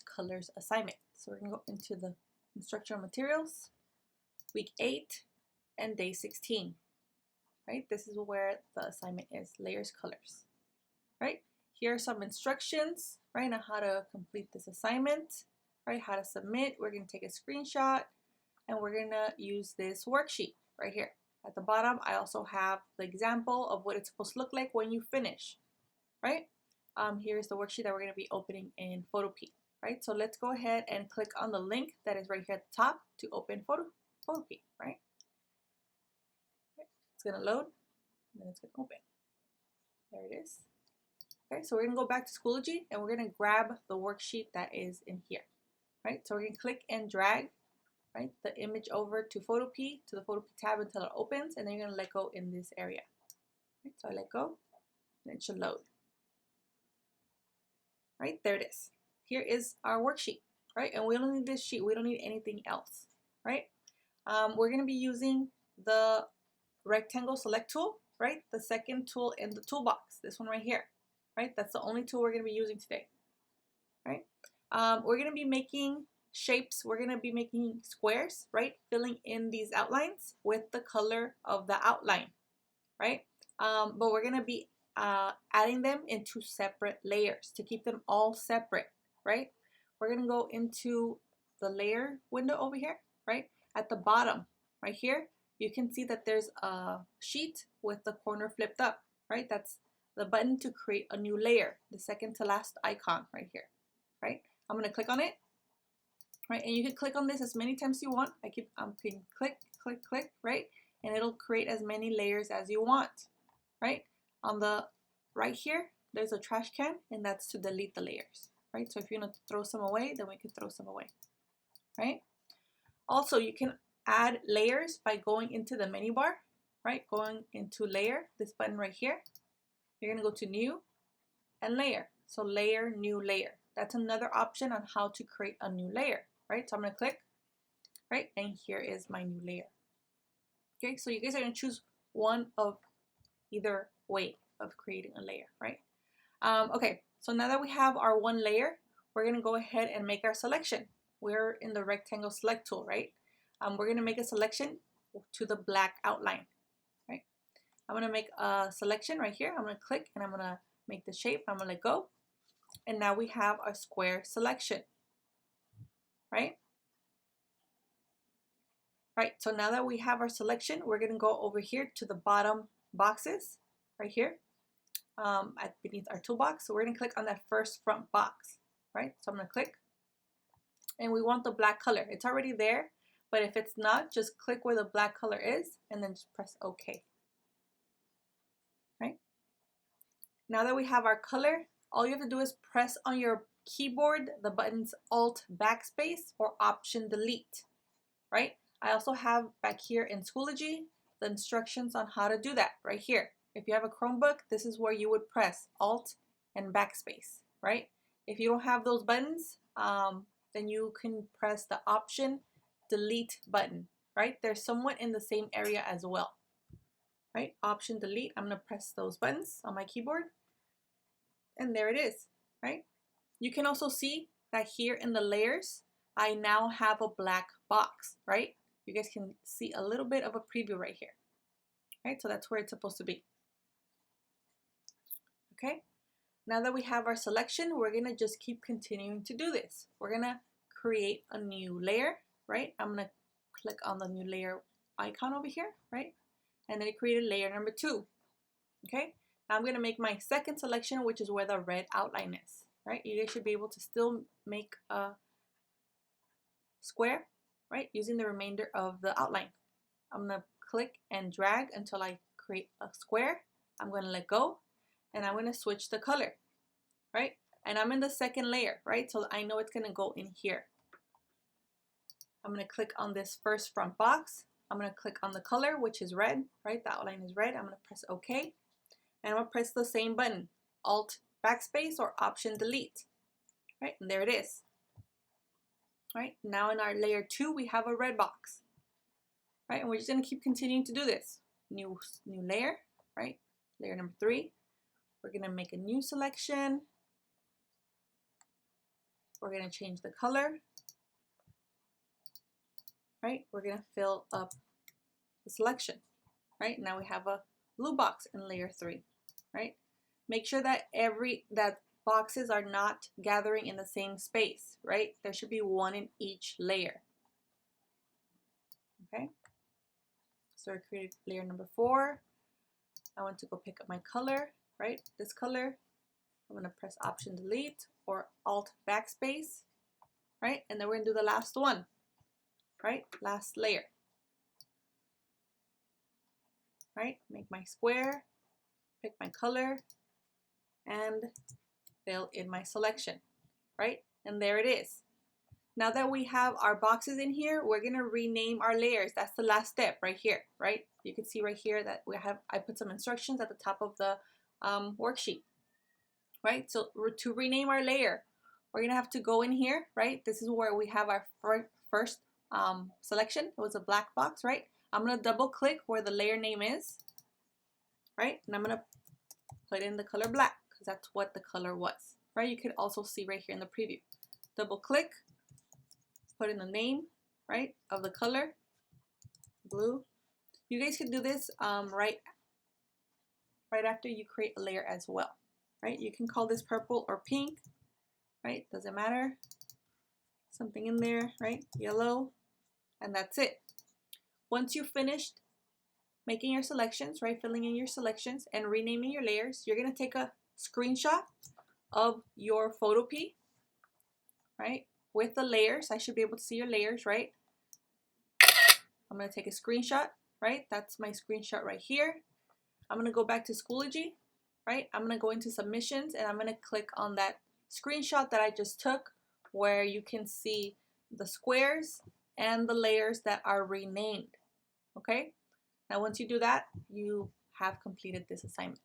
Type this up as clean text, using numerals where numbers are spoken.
colors assignment. So we're gonna go into the instructional materials, week 8 and day 16, right? This is where the assignment is, layers, colors, right? Here are some instructions, right, on how to complete this assignment, right? How to submit. We're gonna take a screenshot and we're gonna use this worksheet right here. At the bottom, I also have the example of what it's supposed to look like when you finish, right? Here's the worksheet that we're gonna be opening in Photopea, right? So let's go ahead and click on the link that is right here at the top to open Photopea, right? It's gonna load, and then it's gonna open. There it is. Okay, so we're gonna go back to Schoology and we're gonna grab the worksheet that is in here, right? So we're gonna click and drag, right, the image over to Photopea, to the Photopea tab until it opens, and then you're gonna let go in this area. Right, so I let go, and it should load. Right, there it is. Here is our worksheet, right? And we don't need this sheet, we don't need anything else, right? We're gonna be using the rectangle select tool, right? The second tool in the toolbox, this one right here, right? That's the only tool we're gonna be using today, right? We're gonna be making shapes, we're gonna be making squares, right? Filling in these outlines with the color of the outline, right? But we're gonna be adding them into separate layers to keep them all separate, right? We're gonna go into the layer window over here, right? At the bottom, right here, you can see that there's a sheet with the corner flipped up, right? That's the button to create a new layer, the second to last icon right here, right? I'm gonna click on it, right? And you can click on this as many times as you want. I'm clicking click, click, click, right? And it'll create as many layers as you want, right? On the right here, there's a trash can, and that's to delete the layers, right? So if you're gonna throw some away, then we can throw some away, right? Also, you can add layers by going into the menu bar, right? Going into layer, this button right here. You're gonna go to new and layer. So layer, new layer. That's another option on how to create a new layer, right? So I'm gonna click, right? And here is my new layer. Okay, so you guys are gonna choose one of either way of creating a layer, right? Okay, so now that we have our one layer, we're gonna go ahead and make our selection. We're in the rectangle select tool, right? We're gonna make a selection to the black outline, right? I'm gonna make a selection right here. I'm gonna click and I'm gonna make the shape. I'm gonna let go. And now we have our square selection, right? Right, so now that we have our selection, we're gonna go over here to the bottom boxes, right here, beneath our toolbox. So we're gonna click on that first front box, right? So I'm gonna click, and we want the black color. It's already there, but if it's not, just click where the black color is, and then just press OK. Right? Now that we have our color, all you have to do is press on your keyboard the buttons Alt Backspace or Option Delete, right? I also have back here in Schoology the instructions on how to do that right here. If you have a Chromebook, this is where you would press Alt and Backspace, right? If you don't have those buttons, then you can press the Option Delete button, right? They're somewhat in the same area as well, right? Option Delete, I'm gonna press those buttons on my keyboard, and there it is, right? You can also see that here in the layers, I now have a black box, right? You guys can see a little bit of a preview right here, right? So that's where it's supposed to be. Okay, now that we have our selection, we're gonna just keep continuing to do this. We're gonna create a new layer, right? I'm gonna click on the new layer icon over here, right? And then it created layer number 2, okay? Now I'm gonna make my second selection, which is where the red outline is, right? You guys should be able to still make a square, right? Using the remainder of the outline. I'm gonna click and drag until I create a square. I'm gonna let go, and I'm gonna switch the color, right? And I'm in the second layer, right? So I know it's gonna go in here. I'm gonna click on this first front box. I'm gonna click on the color, which is red, right? The outline is red. I'm gonna press OK. And I'm gonna press the same button, Alt Backspace or Option Delete, right? And there it is. Right, now in our layer 2, we have a red box, right? And we're just gonna keep continuing to do this. New layer, right? Layer number 3. We're gonna make a new selection. We're going to change the color, right? We're going to fill up the selection, right? Now we have a blue box in layer 3, right? Make sure that that boxes are not gathering in the same space, right? There should be one in each layer. Okay, so I created layer number 4. I want to go pick up my color, right? This color. I'm going to press Option Delete or Alt Backspace, right? And then we're going to do the last one, right? Last layer, right? Make my square, pick my color, and fill in my selection, right? And there it is. Now that we have our boxes in here, we're going to rename our layers. That's the last step right here, right? You can see right here that I put some instructions at the top of the worksheet. Right, so to rename our layer, we're gonna have to go in here, right? This is where we have our first selection. It was a black box, right? I'm gonna double click where the layer name is, right? And I'm gonna put in the color black because that's what the color was, right? You can also see right here in the preview. Double click, put in the name, right, of the color, blue. You guys can do this right after you create a layer as well. Right, you can call this purple or pink, right? Doesn't matter. Something in there, right? Yellow, and that's it. Once you've finished making your selections, right? Filling in your selections and renaming your layers, you're gonna take a screenshot of your Photopea, right? With the layers, I should be able to see your layers, right? I'm gonna take a screenshot, right? That's my screenshot right here. I'm gonna go back to Schoology, right? I'm gonna go into submissions and I'm gonna click on that screenshot that I just took where you can see the squares and the layers that are renamed, okay? Now once you do that, you have completed this assignment.